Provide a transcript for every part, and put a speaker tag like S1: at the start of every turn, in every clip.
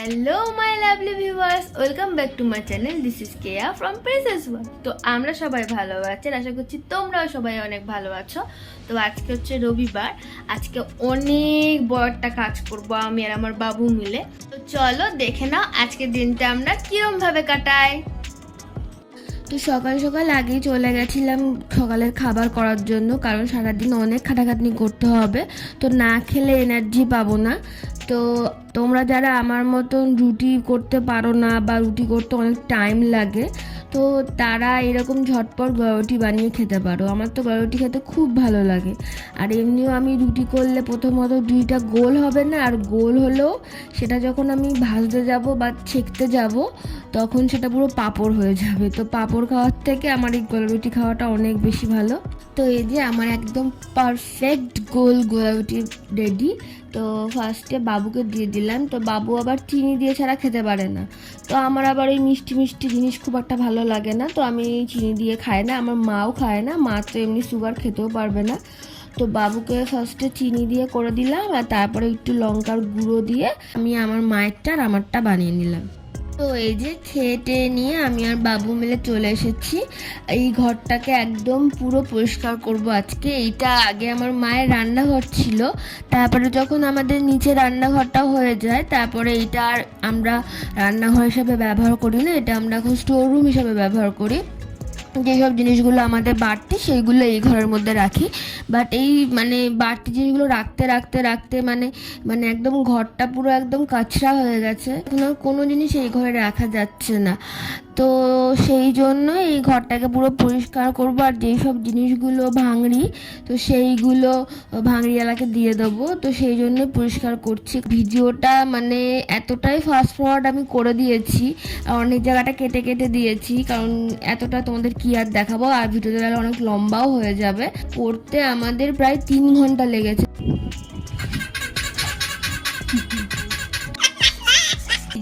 S1: Hello my lovely viewers, welcome back to my channel. This is Keya from princess world. তো আমরা সবাই ভালো আছি, আশা করছি তোমরাও সবাই অনেক ভালো আছো। তো আজকে হচ্ছে রবিবার, আজকে অনেক বড় একটা কাজ করব আমি আর আমার বাবু মিলে। তো চলো দেখে নাও আজকের দিনটা আমরা কিরম ভাবে কাটাই। তো সকাল সকাল আগেই চলে গেছিলাম সকালের খাবার করার জন্য, কারণ সারাদিন অনেক খাটাখাটনি করতে হবে, তো না খেলে এনার্জি পাবো না। তো তোমরা যারা আমার মতন রুটি করতে পারো না বা রুটি করতে অনেক টাইম লাগে, তো তারা এরকম ঝটপট গরুটি বানিয়ে খেতে পারো। আমার তো গরুটি খেতে খুব ভালো লাগে। আর এমনিও আমি রুটি করলে প্রথমত রুটিটা গোল হবে না, আর গোল হলেও সেটা যখন আমি ভাজতে যাব বা ছেঁকতে যাব তখন সেটা পুরো পাঁপড় হয়ে যাবে। তো পাঁপড় খাওয়ার থেকে আমার এই গোল রুটি খাওয়াটা অনেক বেশি ভালো। তো এই যে আমার একদম পারফেক্ট গোল রুটি রেডি। তো ফার্স্টে বাবুকে দিয়ে দিলাম। তো বাবু আবার চিনি দিয়ে ছাড়া খেতে পারে না, তো আমার আবার এই মিষ্টি মিষ্টি জিনিস খুব একটা ভালো লাগে না, তো আমি চিনি দিয়ে খাই না, আমার মাও খায় না, মা তো এমনি সুগার খেতেও পারবে না। তো বাবুকে ফার্স্টে চিনি দিয়ে করে দিলাম, আর তারপরে একটু লঙ্কার গুঁড়ো দিয়ে আমি আমার মায়েরটা আর আমারটা বানিয়ে নিলাম। তো এই যে খেয়ে নিয়ে আমি আর বাবু মিলে চলে এসেছি। এই ঘরটাকে একদম পুরো পরিষ্কার করব আজকে। এইটা আগে আমার মায়ের রান্নাঘর ছিল, তারপরে যখন আমাদের নিচে রান্নাঘরটা হয়ে যায় তারপরে এইটা আর আমরা রান্নাঘর হিসাবে ব্যবহার করি না, এটা আমরা এখন স্টোর রুম হিসাবে ব্যবহার করি। যেসব জিনিসগুলো আমাদের বাড়তি সেইগুলো এই ঘরের মধ্যে রাখি, বাট এই মানে বাড়তি জিনিসগুলো রাখতে রাখতে রাখতে মানে মানে একদম ঘরটা পুরো একদম কাচরা হয়ে গেছে, এখন আর কোনো জিনিস এই ঘরে রাখা যাচ্ছে না। তো সেই জন্য এই ঘরটাকে পুরো পরিষ্কার করবো, আর যেই সব জিনিসগুলো ভাঙড়ি তো সেইগুলো ভাঙড়িওয়ালাকে দিয়ে দেবো। তো সেই জন্য পরিষ্কার করছি। ভিডিওটা মানে এতটাই ফাস্ট ফরওয়ার্ড আমি করে দিয়েছি, আর অনেক জায়গাটা কেটে কেটে দিয়েছি, কারণ এতটা তোমাদের কি আর দেখাবো, আর ভিডিওটা অনেক লম্বাও হয়ে যাবে। করতে আমাদের প্রায় 3 ঘন্টা লেগেছে।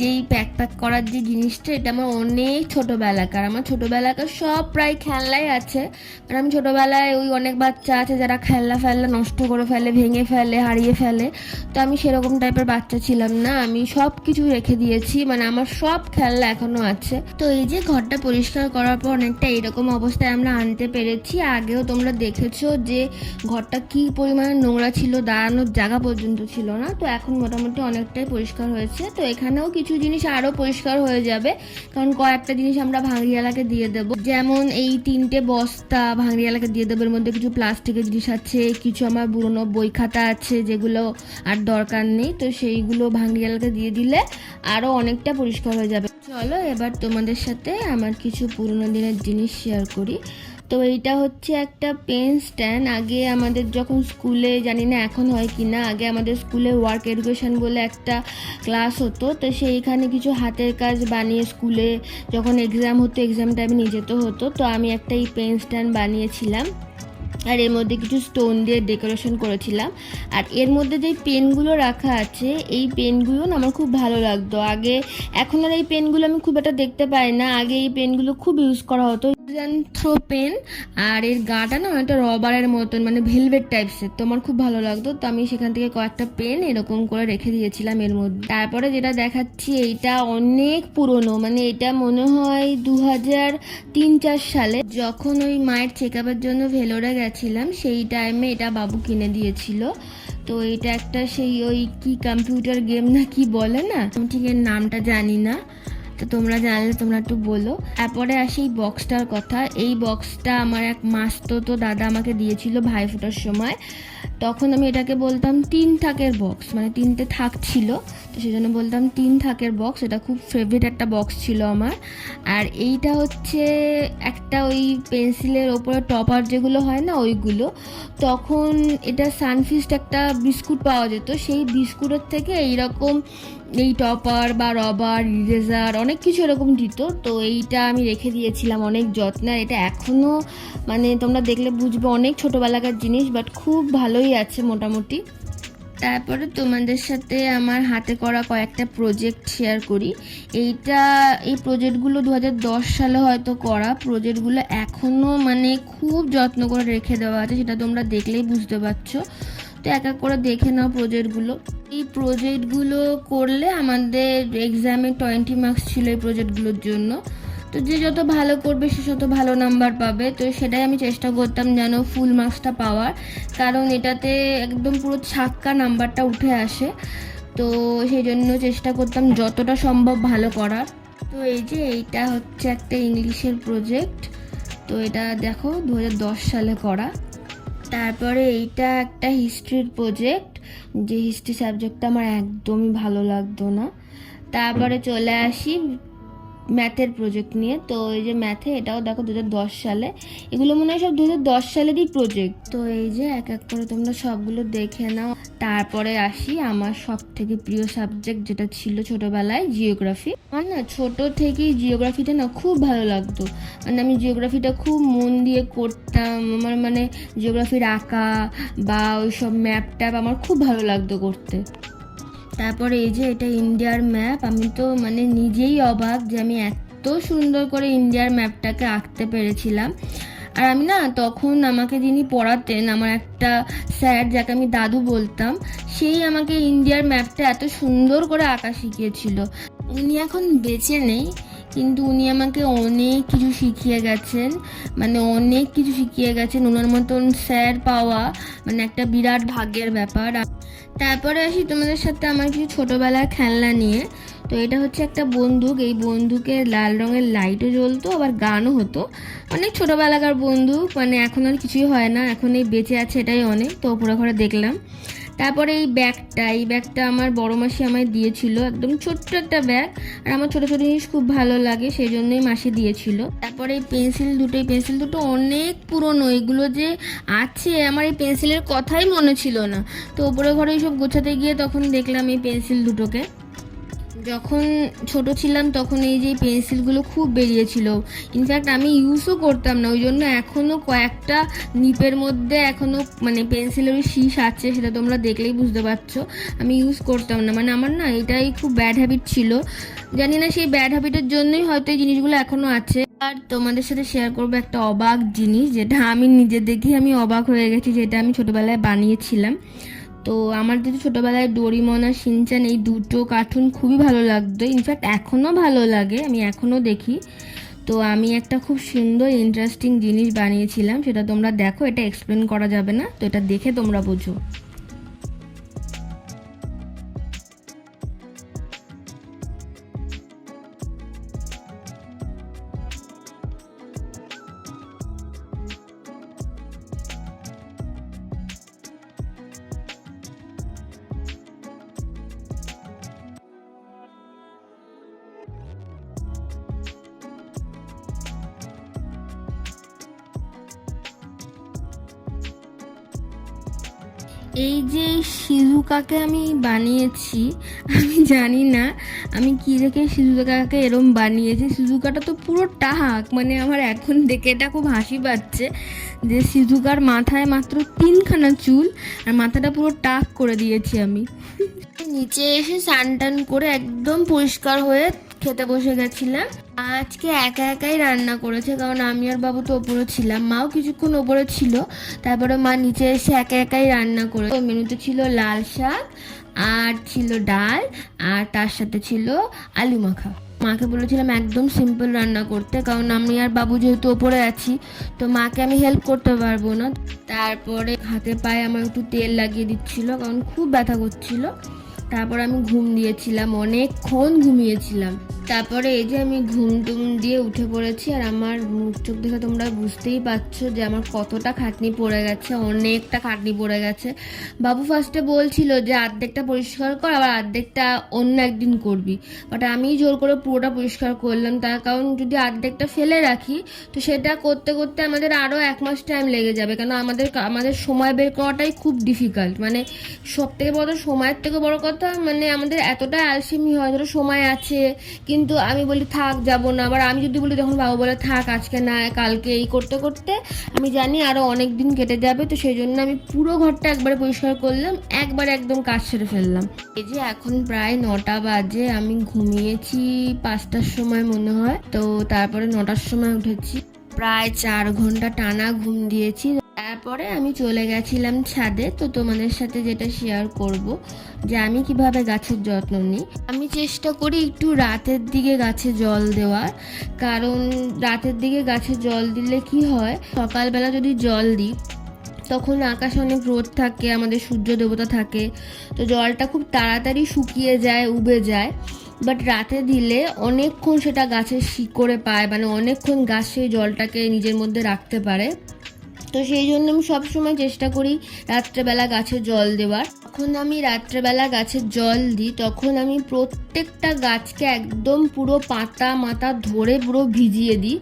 S1: যে এই প্যাক করার যে জিনিসটা, এটা আমার অনেক ছোটোবেলাকার, আমার ছোটোবেলাকার সব প্রায় খেলনাই আছে। কারণ আমি ছোটোবেলায় ওই অনেক বাচ্চা আছে যারা খেলনা ফেলনা নষ্ট করে ফেলে, ভেঙে ফেলে, হারিয়ে ফেলে। তো আমি সেরকম টাইপের বাচ্চা ছিলাম না, আমি সব কিছু রেখে দিয়েছি, মানে আমার সব খেলনা এখনও আছে। তো এই যে ঘরটা পরিষ্কার করার পর অনেকটা এরকম অবস্থায় আমরা আনতে পেরেছি। আগেও তোমরা দেখেছো যে ঘরটা কি পরিমাণে নোংরা ছিল, দাঁড়ানোর জায়গা পর্যন্ত ছিল না। তো এখন মোটামুটি অনেকটাই পরিষ্কার হয়েছে। তো এখানেও কিছু জিনিস আরও পরিষ্কার হয়ে যাবে, কারণ কয়েকটা জিনিস আমরা ভাঙড়িওয়ালাকে দিয়ে দেবো। যেমন এই 3টে বস্তা ভাঙড়িওয়ালাকে দিয়ে দেবো, এর মধ্যে কিছু প্লাস্টিকের জিনিস আছে, কিছু আমার পুরোনো বই খাতা আছে যেগুলো আর দরকার নেই, তো সেইগুলো ভাঙড়িওয়ালাকে দিয়ে দিলে আরও অনেকটা পরিষ্কার হয়ে যাবে। চলো এবার তোমাদের সাথে আমার কিছু পুরোনো দিনের জিনিস শেয়ার করি। তো এইটা হচ্ছে একটা পেন স্ট্যান্ড। আগে আমাদের যখন স্কুলে, জানি না এখন হয় কি না, আগে আমাদের স্কুলে ওয়ার্ক এডুকেশন বলে একটা ক্লাস হতো, তো সেইখানে কিছু হাতের কাজ বানিয়ে স্কুলে যখন এক্সাম হতো, এক্সাম টাইমে নিয়ে যেতে হতো। তো আমি একটা এই পেন স্ট্যান্ড বানিয়েছিলাম, আর এর মধ্যে কিছু স্টোন দিয়ে ডেকোরেশন করেছিলাম। আর এর মধ্যে যেই পেনগুলো রাখা আছে, এই পেনগুলো না আমার খুব ভালো লাগতো আগে। এখন আর এই পেনগুলো আমি খুব একটা দেখতে পাই না, আগে এই পেনগুলো খুব ইউজ করা হতো। থ্রো পেন, আর এর গাটা না অনেকটা রবারের মতন, মানে ভেলভেট টাইপসের, তো আমার খুব ভালো লাগতো। তো আমি সেখান থেকে কয়েকটা পেন এরকম করে রেখে দিয়েছিলাম এর মধ্যে। তারপরে যেটা দেখাচ্ছি এইটা অনেক পুরনো, মানে এটা মনে হয় 2003-4 সালে, যখন ওই মায়ের চেক আপের জন্য ভেলোরে গেছিলাম সেই টাইমে এটা বাবু কিনে দিয়েছিল। তো এটা একটা সেই ওই কি কম্পিউটার গেম না কি বলে না, আমি ঠিক এর নামটা জানি না, তো তোমরা জানলে তোমরা একটু বলো। তারপরে আসি এই বক্সটার কথা। এই বক্সটা আমার এক মাস্তুতো দাদা আমাকে দিয়েছিল ভাইফোঁটার সময়। তখন আমি এটাকে বলতাম 3 থাকের বক্স, মানে 3টে থাক ছিল, তো সেই জন্য বলতাম 3 থাকের বক্স। এটা খুব ফেভারিট একটা বক্স ছিল আমার। আর এইটা হচ্ছে একটা ওই পেন্সিলের ওপরে টপার যেগুলো হয় না ওইগুলো, তখন এটা সানফিস্ট একটা বিস্কুট পাওয়া যেত, সেই বিস্কুটের থেকে এইরকম এই টপার বা রবার, ইরেজার অনেক কিছু এরকম দিত। তো এইটা আমি রেখে দিয়েছিলাম অনেক যত্নে, আর এটা এখনও মানে তোমরা দেখলে বুঝবে অনেক ছোটোবেলাকার জিনিস, বাট খুব ভালোই আছে মোটামুটি। তারপরে তোমাদের সাথে আমার হাতে করা কয়েকটা প্রজেক্ট শেয়ার করি। এই প্রজেক্টগুলো 2010 সালে হয়তো করা প্রজেক্টগুলো, এখনও মানে খুব যত্ন করে রেখে দেওয়া আছে, সেটা তোমরা দেখলেই বুঝতে পারছো। তো এক এক করে দেখে নাও প্রজেক্টগুলো। এই প্রজেক্টগুলো করলে আমাদের এক্সামে 20 মার্কস ছিল এই প্রজেক্টগুলোর জন্য। তো যে যত ভালো করবে সে তত ভালো নাম্বার পাবে। তো সেটাই আমি চেষ্টা করতাম যেন ফুল মার্কসটা পাওয়ার, কারণ এটাতে একদম পুরো ছাক্কা নাম্বারটা উঠে আসে। তো সেই জন্য চেষ্টা করতাম যতটা সম্ভব ভালো করার। তো এই যে এইটা হচ্ছে একটা ইংলিশের প্রজেক্ট। তো এটা দেখো 2010 সালে করা। তারপরে এইটা একটা হিস্ট্রির প্রজেক্ট, যে হিস্ট্রি সাবজেক্টটা আমার একদমই ভালো লাগতো না। তারপরে চলে আসি ম্যাথের প্রজেক্ট নিয়ে। তো এই যে ম্যাথে এটাও দেখো 2010 সালে, এগুলো মনে হয় সব 2010 সালেরই প্রজেক্ট। তো এই যে এক এক করে তোমরা সবগুলো দেখে নাও। তারপরে আসি আমার সব থেকে প্রিয় সাবজেক্ট যেটা ছিল ছোটবেলায়, জিওগ্রাফি। আমার না ছোট থেকেই জিওগ্রাফিটা না খুব ভালো লাগতো, মানে আমি জিওগ্রাফিটা খুব মন দিয়ে করতাম। আমার মানে জিওগ্রাফির আঁকা বা ওই সব ম্যাপ ট্যাপ আমার খুব ভালো লাগতো করতে। তারপরে এই যে এটা ইন্ডিয়ার ম্যাপ, আমি তো মানে নিজেই অবাক যে আমি এত সুন্দর করে ইন্ডিয়ার ম্যাপটাকে আঁকতে পেরেছিলাম। আর আমি না তখন আমাকে যিনি পড়াতেন, আমার একটা স্যার যাকে আমি দাদু বলতাম, সেই আমাকে ইন্ডিয়ার ম্যাপটা এত সুন্দর করে আঁকা শিখিয়েছিল। উনি এখন বেঁচে নেই, কিন্তু উনি আমাকে অনেক কিছু শিখিয়ে গেছেন, মানে অনেক কিছু শিখিয়ে গেছেন। ওনার মতন স্যার পাওয়া মানে একটা বিরাট ভাগ্যের ব্যাপার। তারপরে আসি তোমাদের সাথে আমার কিছু ছোটোবেলার খেলনা নিয়ে। তো এটা হচ্ছে একটা বন্দুক। এই বন্দুকে লাল রঙের লাইটও জ্বলতো, আবার গানও হতো। অনেক ছোটোবেলাকার বন্দুক, মানে এখন আর কিছুই হয় না, এখন এই বেঁচে আছে এটাই অনেক। তো ওপরে ঘরে দেখলাম। তারপরে এই ব্যাগটা আমার বড় মাসি আমায় দিয়েছিল, একদম ছোট্ট একটা ব্যাগ। আর আমার ছোটো ছোটো জিনিস খুব ভালো লাগে, সেই জন্যই মাসি দিয়েছিল। তারপরে এই পেন্সিল দুটো অনেক পুরনো, এগুলো যে আছে আমার এই পেন্সিলের কথাই মনে ছিল না। তো ওপরে ঘরে সব গোছাতে গিয়ে তখন দেখলাম এই পেন্সিল দুটোকে। যখন ছোট ছিলাম তখন এই যে পেন্সিলগুলো খুব বেরিয়েছিল, ইনফ্যাক্ট আমি ইউজও করতাম না, ওই জন্য এখনও কয়েকটা নিপের মধ্যে এখনও মানে পেন্সিলের শীষ আছে, সেটা তোমরা দেখলেই বুঝতে পারছো। আমি ইউজ করতাম না, মানে আমার না এটাই খুব ব্যাড হ্যাবিট ছিল। জানি না সেই ব্যাড হ্যাবিটের জন্যই হয়তো এই জিনিসগুলো এখনও আছে। আর তোমাদের সাথে শেয়ার করবো একটা অবাক জিনিস, যেটা আমি নিজে দেখে আমি অবাক হয়ে গেছি, যেটা আমি ছোটোবেলায় বানিয়েছিলাম। তো আমার যেহেতু ছোটোবেলায় ডোরিমন আর শিনচ্যান এই দুটো কার্টুন খুবই ভালো লাগতো, ইনফ্যাক্ট এখনও ভালো লাগে, আমি এখনও দেখি। তো আমি একটা খুব সুন্দর ইন্টারেস্টিং জিনিস বানিয়েছিলাম, সেটা তোমরা দেখো। এটা এক্সপ্লেন করা যাবে না, তো এটা দেখে তোমরা বোঝো। এই যে শিজুকাকে আমি বানিয়েছি, আমি জানি না আমি কি দেখে শিজুকাকে এরম বানিয়েছি। শিজুকাটা তো পুরো টাক, মানে আমার এখন দেখে এটা খুব হাসি পাচ্ছে যে শিজুকার মাথায় মাত্র 3খানা চুল, আর মাথাটা পুরো টাক করে দিয়েছি আমি। নিচে এসে স্নান টান করে একদম পরিষ্কার হয়ে খেতে বসে গেছিলাম। আজকে একা একাই রান্না করেছে, কারণ আমি আর বাবু তো ওপরে ছিলাম, মাও কিছুক্ষণ ওপরে ছিল। তারপরে মা নিচে এসে একা একাই রান্না করে। মেনুতে ছিল লাল শাক, আর ছিল ডাল, আর তার সাথে ছিল আলু মাখা। মাকে বলেছিলাম একদম সিম্পল রান্না করতে, কারণ আমি আর বাবু যেহেতু ওপরে আছি, তো মাকে আমি হেল্প করতে পারবো না। তারপরে হাতে পায়ে আমার একটু তেল লাগিয়ে দিচ্ছিল, কারণ খুব ব্যথা করছিল। তারপর আমি ঘুম দিয়েছিলাম, অনেকক্ষণ ঘুমিয়েছিলাম। তারপরে এই যে আমি ঘুম টুম দিয়ে উঠে পড়েছি, আর আমার মুখ চোখ দেখে তোমরা বুঝতেই পারছো যে আমার কতটা খাটনি পড়ে গেছে, অনেকটা খাটনি পড়ে গেছে। বাবু ফার্স্টে বলছিল যে অর্ধেকটা পরিষ্কার কর, আবার অর্ধেকটা অন্য একদিন করবি, বাট আমি জোর করে পুরোটা পরিষ্কার করলাম। তার কারণ যদি অর্ধেকটা ফেলে রাখি তো সেটা করতে করতে আমাদের আরও 1 মাস টাইম লেগে যাবে, কেন আমাদের সময় বের করাটাই খুব ডিফিকাল্ট। মানে সব থেকে বড় সময়ের থেকে বড় কথা, মানে আমাদের এতটা আলসেমি হয়, ধরো সময় আছে কিন্তু আমি বলি থাক যাব না, আবার আমি যদি বলি তখন বাবা বলে থাক আজকে না কালকে, এই করতে করতে আমি জানি আরও অনেক দিন কেটে যাবে। তো সেই জন্য আমি পুরো ঘরটা একবারে পরিষ্কার করলাম, একবারে একদম কাজ সেরে ফেললাম। এই যে এখন প্রায় 9টা বাজে, আমি ঘুমিয়েছি 5টার সময় মনে হয়, তো তারপরে 9টার সময় উঠেছি, প্রায় 4 ঘন্টা টানা ঘুম দিয়েছি। তারপরে আমি চলে গেছিলাম ছাদে। তো তোমাদের সাথে যেটা শেয়ার করব যে আমি কিভাবে গাছের যত্ন নিই। আমি চেষ্টা করি একটু রাতের দিকে গাছে জল দেওয়ার, কারণ রাতের দিকে গাছে জল দিলে কি হয়, সকালবেলা যদি জল দিই তখন আকাশে অনেক রোদ থাকে, আমাদের সূর্য দেবতা থাকে, তো জলটা খুব তাড়াতাড়ি শুকিয়ে যায়, উবে যায়। বাট রাতে দিলে অনেকক্ষণ সেটা গাছের শিকড়ে পায়, মানে অনেকক্ষণ গাছ সেই জলটাকে নিজের মধ্যে রাখতে পারে। তো সেই জন্য আমি সবসময় চেষ্টা করি রাত্রেবেলা গাছে জল দেওয়ার। যখন আমি রাত্রেবেলা গাছে জল দিই তখন আমি প্রত্যেকটা গাছকে একদম পুরো পাতা মাথা ধরে পুরো ভিজিয়ে দিই,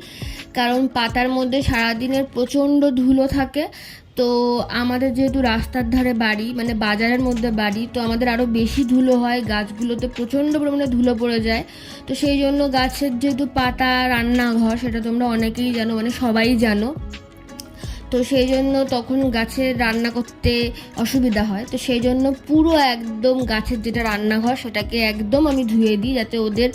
S1: কারণ পাতার মধ্যে সারাদিনের প্রচণ্ড ধুলো থাকে। তো আমাদের যেহেতু রাস্তার ধারে বাড়ি, মানে বাজারের মধ্যে বাড়ি, তো আমাদের আরও বেশি ধুলো হয়, গাছগুলোতে প্রচণ্ড পরিমাণে ধুলো পড়ে যায়। তো সেই জন্য গাছের যেহেতু পাতা রান্নাঘর, সেটা তোমরা অনেকেই জানো, মানে সবাই জানো, তো সেই জন্য তখন গাছের রান্না করতে অসুবিধা হয়। তো সেই জন্য পুরো একদম গাছের যেটা রান্নাঘর সেটাকে একদম আমি ধুয়ে দিই, যাতে ওদের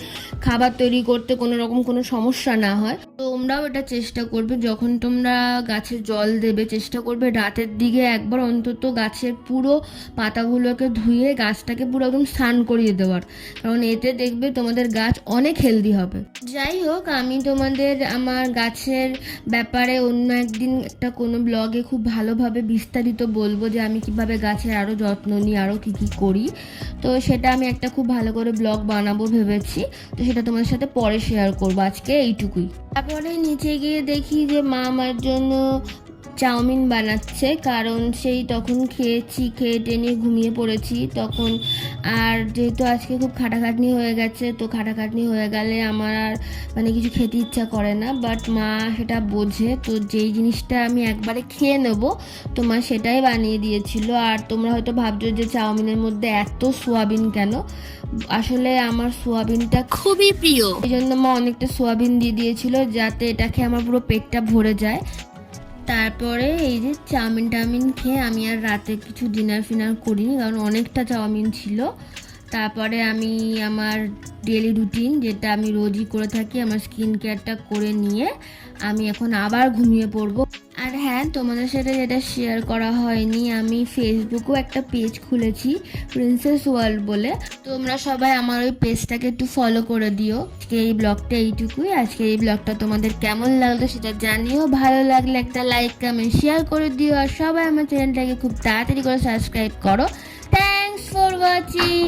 S1: খাবার তৈরি করতে কোনো রকম কোনো সমস্যা না হয়। তো তোমরাও এটা চেষ্টা করবে, যখন তোমরা গাছে জল দেবে চেষ্টা করবে রাতের দিকে একবার অন্তত গাছের পুরো পাতাগুলোকে ধুয়ে গাছটাকে পুরো একদম স্নান করিয়ে দেওয়ার, কারণ এতে দেখবে তোমাদের গাছ অনেক হেলদি হবে। যাই হোক, আমি তোমাদের আমার গাছের ব্যাপারে অন্য একদিন একটা কোনো ব্লগে খুব ভালোভাবে বিস্তারিত বলবো যে আমি কিভাবে গাছের আরও যত্ন নিই, আরও কী কী করি। তো সেটা আমি একটা খুব ভালো করে ব্লগ বানাবো ভেবেছি, তো সেটা তোমাদের সাথে পরে শেয়ার করবো। আজকে এইটুকুই। তারপরে নিচে গিয়ে দেখি যে মা আমার জন্য চাউমিন বানাচ্ছে, কারণ সেই তখন খেয়েছি, খেয়ে টেনে ঘুমিয়ে পড়েছি তখন। আর যেহেতু আজকে খুব খাটাখাটনি হয়ে গেছে, তো খাটাখাটনি হয়ে গেলে আমার আর মানে কিছু খেতে ইচ্ছা করে না, বাট মা সেটা বোঝে। তো যেই জিনিসটা আমি একবারে খেয়ে নেবো, তো মা সেটাই বানিয়ে দিয়েছিল। আর তোমরা হয়তো ভাবছো যে চাউমিনের মধ্যে এত সোয়াবিন কেন, আসলে আমার সোয়াবিনটা খুবই প্রিয়, এই জন্য মা অনেকটা সোয়াবিন দিয়ে দিয়েছিল, যাতে এটাকে আমার পুরো পেটটা ভরে যায়। তারপরে এই যে চাউমিন খেয়ে আমি আর রাতে কিছু ডিনার ফিনার করিনি, কারণ অনেকটা চাউমিন ছিল। তারপরে আমি আমার ডেলি রুটিন যেটা আমি রোজই করে থাকি, আমার স্কিন কেয়ারটা করে নিয়ে আমি এখন আবার ঘুমিয়ে পড়বো। আর হ্যাঁ, তোমাদের সাথে যেটা শেয়ার করা হয়নি, আমি ফেসবুকেও একটা পেজ খুলেছি প্রিন্সেস ওয়ার্ল্ড বলে, তোমরা সবাই আমার ওই পেজটাকে একটু ফলো করে দিও। আজকে এই ব্লগটা এইটুকুই। আজকে এই ব্লগটা তোমাদের কেমন লাগলো সেটা জানিও, ভালো লাগলে একটা লাইক কমেন্ট শেয়ার করে দিও, আর সবাই আমার চ্যানেলটাকে খুব তাড়াতাড়ি করে সাবস্ক্রাইব করো। Thanks for watching.